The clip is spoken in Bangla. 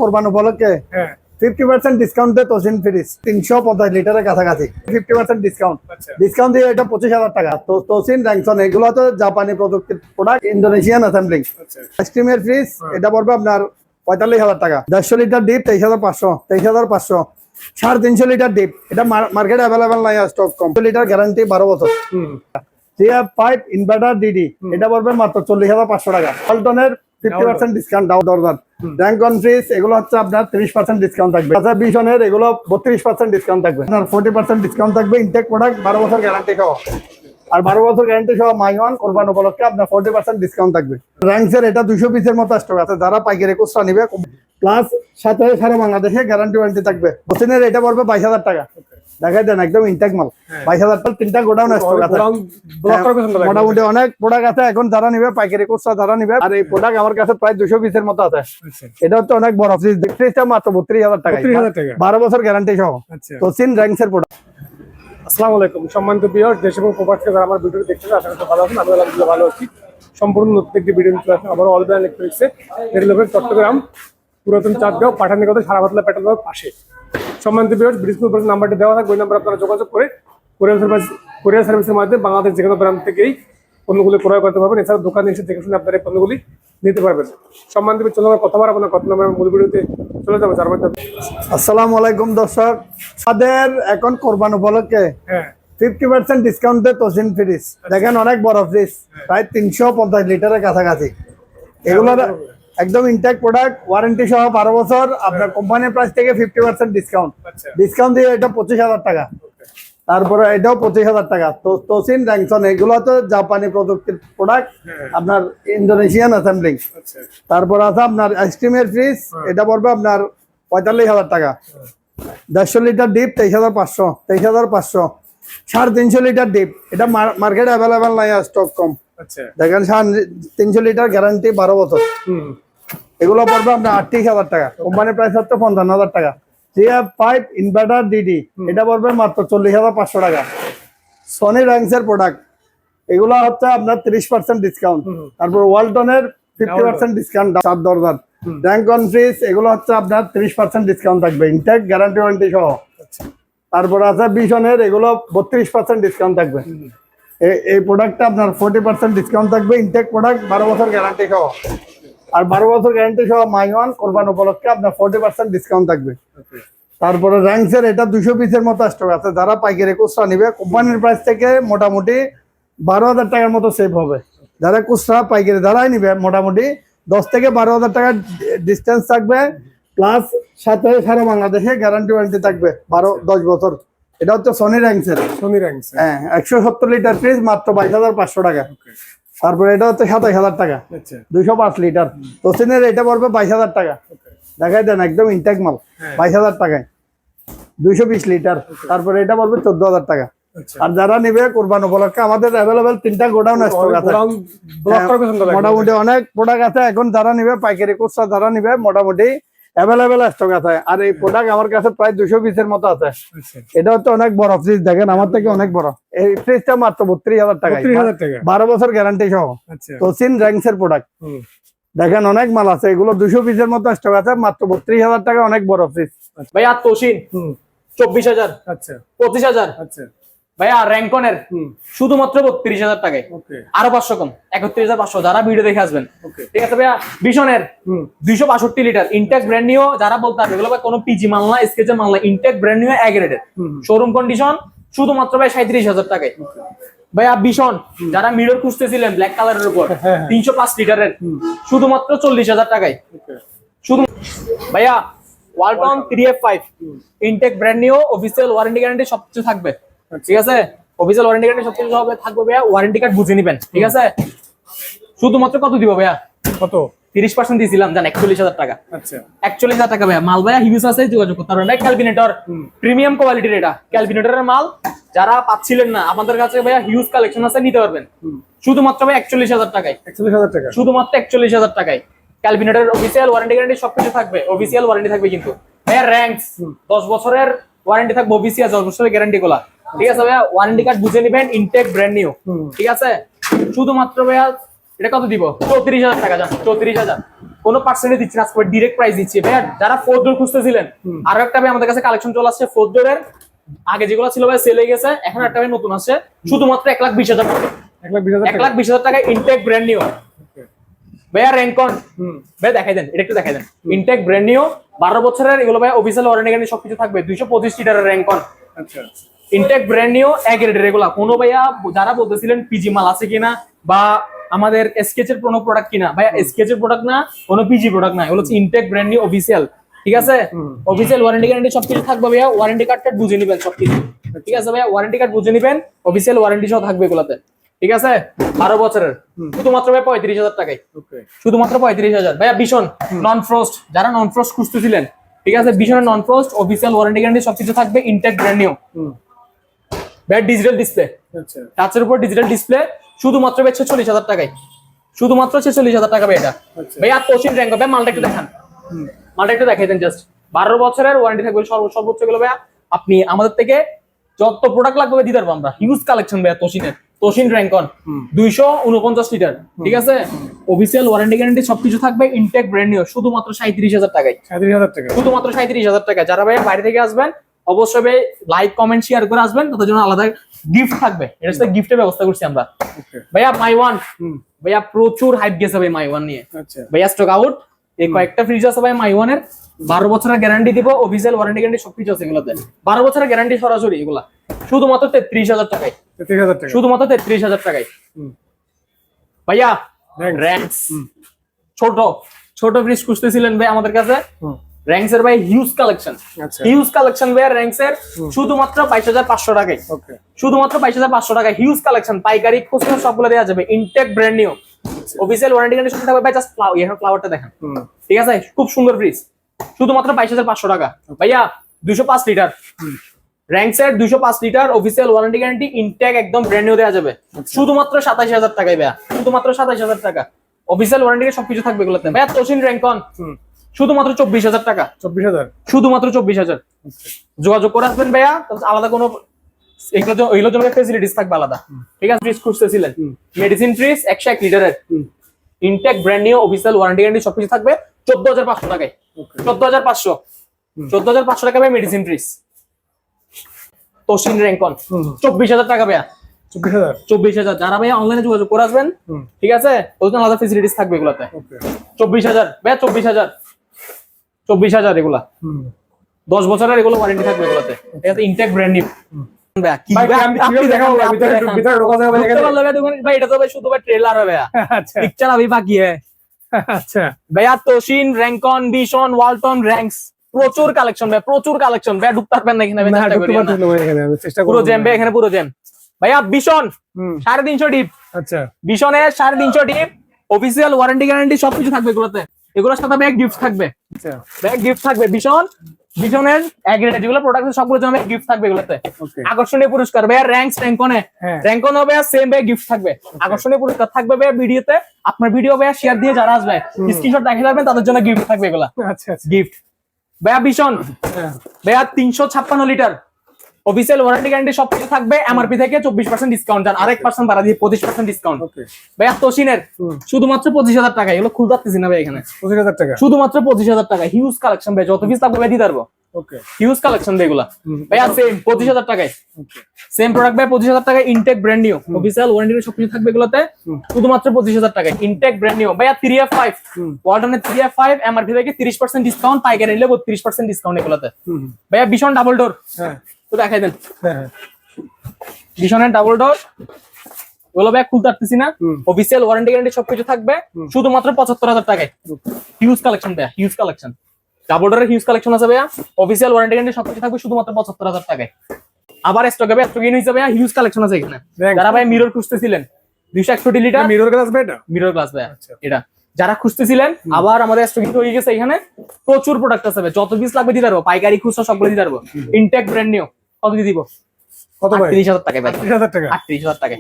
কোরবান উপলক্ষে 50% ডিসকাউন্টে তোসিন ফ্রিজ 350 লিটারের কাছাকাছি 50% ডিসকাউন্ট দিয়ে এটা 25,000 টাকা। তো তোসিন র্যাংসন এগুলো তো জাপানি প্রযুক্তির প্রোডাক্ট, ইন্দোনেশিয়ান অ্যাসেম্বলিং। স্টিমের ফ্রিজ এটা পড়বে আপনার 45,000 টাকা। 150 লিটার ডিপ 23,500, 3,500 লিটার ডিপ। এটা মার্কেটে অ্যাভেলেবেল নাই, স্টক কম। লিটার গ্যারান্টি 12 বছর। পাইপ ইনভার্টার ডিডি এটা পড়বে মাত্র 40,500 টাকা। পল্টনের 50% ডিসকাউন্ট দরদার। র্যাঙ্কন ফ্রিজ এগুলো হচ্ছে আপনার 30% ডিসকাউন্ট থাকবে। আচ্ছা, বিশনের এগুলো 32% ডিসকাউন্ট থাকবে। আপনার 40% ডিসকাউন্ট থাকবে। ইনটেক প্রোডাক্ট 12 বছর গ্যারান্টি সহ। আর 12 বছর গ্যারান্টি সহ মাইওয়ান কোরবান উপলক্ষে আপনার 40% ডিসকাউন্ট থাকবে। র্যাঙ্কসের এটা 200 পিসের মতো স্টক আছে, যারা পাইকারি খুচরা নিবে। প্লাস সাথে সারা বাংলাদেশে গ্যারান্টি ওয়ারেন্টি থাকবে। বসিনের এটা পড়বে 22,000 টাকা। দেখাই দেন একদম ইনটেক মাল। 22,000 টাকা। 3টা গোডাউন স্টক আছে। মোটামুটি অনেক প্রোডাক্ট আছে এখন, যারা নিবে পাইকারি খুচরা যারা নিবে। আর এই প্রোডাক্ট আমার কাছে প্রায় 200 পিসের মতো আছে। এটা হচ্ছে অনেক বড় ফ্রিজ। ফ্রিজটা মাত্র 32,000 টাকা, 12 বছর গ্যারান্টি সহ। তোসিন র্যাঙ্কসের প্রোডাক্ট। আসসালামু আলাইকুম সম্মানিত ভিউয়ার, দেশ এবং প্রবাস থেকে যারা আমার ভিডিওটি দেখছেন আশা করি ভালো আছেন। আমি আলহামদুলিল্লাহ ভালো আছি। সম্পূর্ণ নতুন একটি ভিডিও নিয়ে আসলাম আবার অল ব্র্যান্ড ইলেকট্রনিক্সে। এর লোকের চট্টগ্রাম পুরাতন চাঁদগাঁও পাঠানিগত সারাপাতলা পেট্রোল পাশে। সম্মানিত ভিউয়ার, ব্রিজপুর নাম্বারটি দেওয়া থাকবে, ওই নাম্বারে আপনারা যোগাযোগ করে কুরিয়ার সার্ভিসের মাধ্যমে বাংলাদেশ যে কোনো ব্র্যান্ড থেকেই পণ্যগুলি ক্রয় করতে পারবেন। এছাড়া দোকানে এসে দেখে শুনে আপনারা এই পণ্যগুলি নিতে পারবেন। সম্মানিত ভিউয়ার, চলুন কথা বলবো না, কথা নাম্বার মূল ভিডিওতে চলে যাবো। যার মধ্যে আসসালামু আলাইকুম দর্শক, আমাদের এখন কোরবান উপলক্ষে 50% ডিসকাউন্টে তোসিন ফ্রিজ। দেখেন অনেক বড় ফ্রিজ, প্রায় 350 লিটারের কাছাকাছি। এগুলোর একদম ইনটেক প্রোডাক্ট, ওয়ারেন্টি সহ 12 বছর। আপনার কোম্পানির প্রাইস থেকে 50% ডিসকাউন্ট দিয়ে এটা 25,000 টাকা। তারপরে এটাও 25,000 টাকা। তো তোসিন র্যাংসন এগুলো তো জাপানি প্রযুক্তির প্রোডাক্ট, আপনার ইন্দোনেশিয়ান অ্যাসেম্বলিং। তারপর আছে আপনার স্টিমের ফ্রিজ, এটা পড়বে আপনার 45,000 টাকা। 150 লিটার ডিপ 23,500, 3,500 লিটার ডিপ। এটা মার্কেটে অ্যাভেলেবেল নাই, স্টক কম। দেখেন 300 লিটার গ্যারান্টি 12 বছর। এগুলো পড়বে আপনার 38,000 টাকা। কোম্পানির প্রাইস হচ্ছে 55,000 টাকা। পাইপ ইনভার্টার ডিডি এটা পড়বে মাত্র 40,500 টাকা। সনি র্যাঙ্কসের প্রোডাক্ট এগুলো হচ্ছে আপনার 30% ডিসকাউন্ট। তারপর ওয়ালটনের 50% ডিসকাউন্ট চার দরদার। র্যাঙ্কন ফ্রিজ এগুলো হচ্ছে আপনার 30% ডিসকাউন্ট থাকবে, ইনটেক গ্যারান্টি ওয়ারেন্টি সহ। তারপর আছে বিশনের, এগুলো 32% ডিসকাউন্ট থাকবে। এই প্রোডাক্টটা আপনার 40% ডিসকাউন্ট থাকবে, ইনটেক প্রোডাক্ট 12 বছর গ্যারান্টি সহ। আর 12 বছর গ্যারান্টি সহ মাইওয়ান কোরবান উপলক্ষে আপনার 40% ডিসকাউন্ট থাকবে। তারপরে র্যাঙ্কসের এটা 200 পিসের মতো স্টক আছে, যারা পাইকারি খুচরা নিবে কোম্পানির প্রাইস থেকে মোটামুটি 12,000 টাকার মতো সেভ হবে। যারা খুচরা পাইকারি যারাই নিবে মোটামুটি 10 থেকে 12,000 টাকার ডিস্টেন্স থাকবে। প্লাস সাথে সারা বাংলাদেশে গ্যারান্টি ওয়ারেন্টি থাকবে 10 বছর। এটা হচ্ছে সনি র্যাঙ্কসের। হ্যাঁ, 170 লিটার ফ্রিজ মাত্র 22,500 টাকা। তারপরে এটা হচ্ছে 27,000 টাকা, 205 লিটার। তোসিনের এটা পড়বে 22,000 টাকা। দেখাই দেন একদম ইনটেক মাল, 22,000 টাকায় 220 লিটার। তারপরে এটা পড়বে 14,000 টাকা। আর যারা নিবে কোরবান উপলক্ষে আমাদের অ্যাভেলেবেল 3টা গোডাউন স্টক আছে। মোটামুটি অনেক প্রোডাক্ট আছে এখন, যারা নিবে পাইকারি খুচরা যারা নিবে মোটামুটি অ্যাভেলেবেল স্টক আছে। আর এই প্রোডাক্ট আমার কাছে প্রায় 200 পিসের মতো আছে। এটা হচ্ছে অনেক বড় ফ্রিজ, দেখেন আমার থেকে অনেক বড়। এই ফ্রিজটা মাত্র 32,000 টাকা, 12 বছর গ্যারান্টি সহ। তোসিন র্যাঙ্কসের প্রোডাক্ট দেখেন অনেক মাল আছে। এগুলো 200 পিসের মতো স্টক আছে, মাত্র 32,000 টাকা, অনেক বড় ফ্রিজ। ভাইয়া তোসিন 24,000, 25,000। ভাইয়া র্যাঙ্কনের শুধুমাত্র 32,000 টাকায়, আরো 500 কম, 31,500। যারা ভিডিও দেখে আসবেন, ঠিক আছে ভাইয়া। বিশনের 262 লিটার ইনটেক ব্র্যান্ড নিউ, যারা বলতে হবে এগুলো কোনো পিজি মাল না, স্কেচের মাল না, ইনটেক ব্র্যান্ড নিউ এ গ্রেডের শোরুম কন্ডিশন, শুধুমাত্র ভাই 37,000 টাকায়। ভাইয়া বিশন যারা মিরর খুঁজতেছিলেন ব্ল্যাক কালারের উপর 305 লিটারের, শুধুমাত্র 40,000 টাকায়। শুধু ভাইয়া Walton 3F5 intact brand new, official warranty guarantee সবকিছু থাকবে, ঠিক আছে। অফিসিয়াল ওয়ারেন্টি গ্যারান্টি সবকিছু থাকবে ভাইয়া। ওয়ারেন্টি কার্ড বুঝে নিবেন, ঠিক আছে। শুধুমাত্র কত দিব ভাইয়া? কত? 30% দিয়েছিলাম, জান 41,000 টাকা। আচ্ছা, 41,000 টাকা ভাইয়া। মাল ভাইয়া হিউজ আছে, যোগাযোগ করতে পারবেন। ক্যালভিনেটর প্রিমিয়াম কোয়ালিটির, এটা ক্যালভিনেটরের মাল। যারা পাচ্ছিলেন না, আমাদের কাছে ভাইয়া হিউজ কালেকশন আছে, নিতে পারবেন শুধুমাত্র ভাই 41,000 টাকায়। 41,000 টাকা, শুধুমাত্র 41,000 টাকায়। ক্যালভিনেটরের অফিসিয়াল ওয়ারেন্টি গ্যারান্টি সবকিছু থাকবে, অফিসিয়াল ওয়ারেন্টি থাকবে কিন্তু ভাইয়া। র্যাঙ্কস 10 বছরের ওয়ারেন্টি থাকবে, অফিসিয়াল 10 বছরের গ্যারান্টি গুলা, ঠিক আছে ভাইয়া। ওয়ারেন্টি কার্ড বুঝে নিবেন, ইনটেক ব্র্যান্ড নিউ, ঠিক আছে। শুধুমাত্র ভাইয়া এটা কত দিব? 34,000 টাকা। জান 34,000, কোনো পার্সেন্টে দিচ্ছি না, আজকে ডিরেক্ট প্রাইস দিচ্ছি ভাইয়া। যারা 4 ডোর খুঁজতেছিলেন, আরো একটা ভাই আমাদের কাছে কালেকশন চলে আসছে 4 ডোরের। আগে যেগুলো ছিল ভাই সেল হয়ে গেছে, এখন একটা ভাই নতুন আসছে শুধুমাত্র 1,20,000 টাকা। 1,20,000 টাকা ইনটেক ব্র্যান্ড নিউ ভাইয়া। র্যাঙ্কন ভাই দেখাই দেন, এটা একটু দেখাই দেন। ইনটেক ব্র্যান্ড নিউ 12 বছরের, এগুলো ভাই অফিসিয়াল ওয়ারেন্টি গ্যারান্টি সবকিছু থাকবে। 225 লিটারের র্যাঙ্কন। আচ্ছা, ইনটেক ব্র্যান্ড নিউ এক রেটের এগুলা। কোনো ভাইয়া যারা বলতেছিলেন পিজি মাল আছে কিনা বা আমাদের এসকেচ এর কোনো প্রোডাক্ট কিনা, ভাইয়া এসকেচ এর প্রোডাক্ট না, কোনো পিজি প্রোডাক্ট না, এগুলো হচ্ছে ইনটেক ব্র্যান্ড নিউ অফিসিয়াল। ঠিক আছে, অফিসিয়াল ওয়ারেন্টি গ্যারান্টি সবকিছু থাকবে ভাইয়া। ওয়ারেন্টি কার্ডটা বুঝে নিবেন সবকিছু। ঠিক আছে ভাইয়া, ওয়ারেন্টি কার্ড বুঝে নিবেন, অফিসিয়াল ওয়ারেন্টি সহ থাকবে এগুলাতে। ঠিক আছে, 12 বছরের, শুধুমাত্র ভাই 35,000 টাকায়। শুধুমাত্র 35,000 ভাইয়া। ভীষণ নন ফ্রস্ট, যারা নন ফ্রস্ট খুঁজতেছিলেন, ঠিক আছে, ভীষণ নন ফ্রস্ট অফিসিয়াল ওয়ারেন্টি গ্যারান্টি সবকিছু থাকবে, ইনটেক ব্র্যান্ড নিউ ভাইয়া। ডিজিটাল ডিসপ্লে, টাচের উপর ডিজিটাল ডিসপ্লে, শুধুমাত্র ভাই 46,000 টাকায়। শুধুমাত্র 46,000 টাকা ভাই এটা ভাইয়া। তোশিন র্যাঙ্ক ভাই, মালটা একটু দেখান, মালটা একটু দেখাই দেন জাস্ট। 12 বছরের ওয়ারেন্টি থাকবে সর্বোচ্চ গুলো ভাইয়া। আপনি আমাদের থেকে যত প্রোডাক্ট লাগবে দিতে পারবো আমরা। হিউজ কালেকশন ভাইয়া তোশিনের। তোশিন র্যাঙ্কন 249 লিটার। ঠিক আছে, অফিসিয়াল ওয়ারেন্টি গ্যারান্টি সবকিছু থাকবে, ইনটেক ব্র্যান্ড নিউ, শুধুমাত্র 37,000 টাকায়। 37,000 টাকা, শুধুমাত্র 37,000 টাকা। যারা ভাই বাইরে থেকে আসবেন অবশ্যই ভাই লাইক কমেন্ট শেয়ার করে আসবেন, তাদের জন্য আলাদা গিফট থাকবে। এটার সাথে গিফটের ব্যবস্থা করছি আমরা ভাইয়া। মাই ওয়ান ভাইয়া, প্রচুর হাইপ গেছে ভাই মাই ওয়ান নিয়ে। ভাইয়া স্টক আউট, এই কয়েকটা ফ্রিজ আছে ভাই মাই ওয়ানের। 12 বছরের গ্যারান্টি দিব, অফিসিয়াল ওয়ারেন্টি গ্যারান্টি সবকিছু আছে এগুলোতে। 12 বছরের গ্যারান্টি সরাসরি এগুলা, শুধুমাত্র 33,000 টাকায়। 33,000 টাকা, শুধুমাত্র 33,000 টাকায় ভাইয়া। র্যাঙ্কস ছোট ছোট ফ্রিজ খুঁজতেছিলেন ভাই আমাদের কাছে, র্যাঙ্কস এর ভাই হিউজ কালেকশন। হিউজ কালেকশন ভাই র্যাঙ্কস এর, শুধুমাত্র 22,500 টাকায়। শুধুমাত্র 22,500 টাকায় হিউজ কালেকশন, পাইকারি খুচরা সবগুলো দেওয়া যাবে, intact brand new official warranty guarantee সব থাকবে ভাই। জাস্ট ফ্লাওয়ারটা দেখেন, ঠিক আছে, খুব সুন্দর ফ্রিজ, শুধুমাত্র 22,500 টাকা ভাইয়া। 205 লিটার র্যাঙ্কস এর, 205 litre official warranty guarantee, intact একদম ব্র্যান্ড নিউ দেওয়া যাবে, শুধুমাত্র 27,000 টাকায় ভাইয়া। শুধুমাত্র 27,000 টাকা অফিসিয়াল ওয়ারেন্টি সবকিছু থাকবে এগুলোতে ভাইয়া। তোশিন র্যাঙ্কন শুধুমাত্র 24,000 টাকা। 24,000, শুধুমাত্র 24,000। যোগাযোগ করে আসবেন ভাইয়া, আলাদা কোনো এগুলোর জন্য ফেসিলিটিস থাকবে আলাদা। ঠিক আছে, ফ্রিজ খুঁজতেছিলেন, মেডিসিন ফ্রিজ 101 লিটারের, intact brand new official warranty guarantee সবকিছু থাকবে 14,500 টাকায়। 14,500 টাকা ভাই মেডিসিন ফ্রিজ। তোশিন র্যাঙ্কন 24,000 টাকা ভাইয়া। 24,000 যারা ভাইয়া অনলাইনে যোগাযোগ করে আসবেন, ঠিক আছে, ওদের জন্য আলাদা ফেসিলিটিস থাকবে এগুলাতে। 24,000 ভাইয়া, 24,000 এগুলা। 10 বছরের এগুলো ওয়ারেন্টি থাকবে এগুলাতে। ঠিক আছে, ইনটেক ব্র্যান্ড নিউ তোশিন র্যাঙ্কন ভীষণ ওয়ালটন র্যাঙ্কস, প্রচুর কালেকশন ভাই, প্রচুর কালেকশন ভাই। ঢুকতে পারবেন না এখানে, পুরো জ্যাম ভাই, এখানে পুরো জ্যাম ভাইয়া। ভীষণ 350 ডিপ। আচ্ছা, ভীষণের 350 ডিপ অফিসিয়াল ওয়ারেন্টি গ্যারান্টি সবকিছু থাকবে এগুলোতে। এগুলোর সাথে ব্যাগ গিফট থাকবে, ব্যাগ গিফট থাকবে। ভীষণের এগ্রেড যেগুলো প্রোডাক্ট সবগুলোর জন্য গিফট থাকবে এগুলোতে। আকর্ষণীয় পুরস্কার ভাইয়া। র্যাঙ্কন হবে সেম ভাই, গিফট থাকবে, আকর্ষণীয় পুরস্কার থাকবে ভাইয়া। ভিডিওতে আপনার ভিডিও ভাইয়া শেয়ার দিয়ে যারা আসবে স্ক্রিনশট দেখে যাবেন, তাদের জন্য গিফট থাকবে এগুলা। গিফট ভাইয়া ভীষণ ভাইয়া 356 লিটার অফিসিয়াল ওয়ারেন্টি গ্যারান্টি সবকিছু থাকবে। এমআরপি থেকে 24% ডিসকাউন্ট, আর 1% বাড়া দিয়ে 25% ডিসকাউন্ট ভাইয়া। তোশিনের শুধুমাত্র 25,000 টাকা। এগুলো খুলতে পারতেছি না ভাই এখানে। 25,000 টাকা, শুধুমাত্র 25,000 টাকা। হিউজ কালেকশন ভাই, যত পিস লাগবে দিতে পারবো। হিউজ কালেকশন এগুলা ভাইয়া। সেম 25,000 টাকায়, সেম প্রোডাক্ট ভাই 25,000 টাকায়, intact brand new official warranty সবকিছু থাকবে এগুলোতে, শুধুমাত্র 25,000 টাকায়, ইনটেক ব্র্যান্ড নিউ ভাইয়া। 3F5 ওয়ালটনের 3F5 এমআরপি থেকে 30% ডিসকাউন্ট, পাইকারি নিলে 32% ডিসকাউন্ট এগুলোতে ভাইয়া। ভীষণ ডাবল ডোর তো দেখাই দেন, ভীষণের ডাবল ডোর ওগুলো ভাই খুলতে পারতেছি না। অফিসিয়াল ওয়ারেন্টি গ্যারান্টি সবকিছু থাকবে, শুধুমাত্র 75,000 টাকায়। হিউজ কালেকশন ভাইয়া, হিউজ কালেকশন, ডাবল ডোরের হিউজ কালেকশন আছে ভাইয়া। অফিসিয়াল ওয়ারেন্টি গ্যারান্টি সবকিছু থাকবে, শুধুমাত্র 75,000 টাকায়। আবার স্টক হবে, স্টক ইন হইছে ভাইয়া। হিউজ কালেকশন আছে এখানে। যারা ভাই মিরর খুঁজতেছিলেন, 261 লিটার মিরর গ্লাস ভাই, এটা মিরর গ্লাস ভাইয়া। এটা যারা খুঁজতেছিলেন, আবার আমাদের স্টক ইন হয়ে গেছে এখানে। প্রচুর প্রোডাক্ট আছে ভাই, যত পিস লাগবে দিতে পারবো, পাইকারি খুচরা সবগুলো দিতে পারবো। ইনটেক ব্র্যান্ড নিউ কত দিয়ে দিব? কত ভাই? 30,000 টাকা ভাই। 30,000 টাকা, 38,000 টাকা।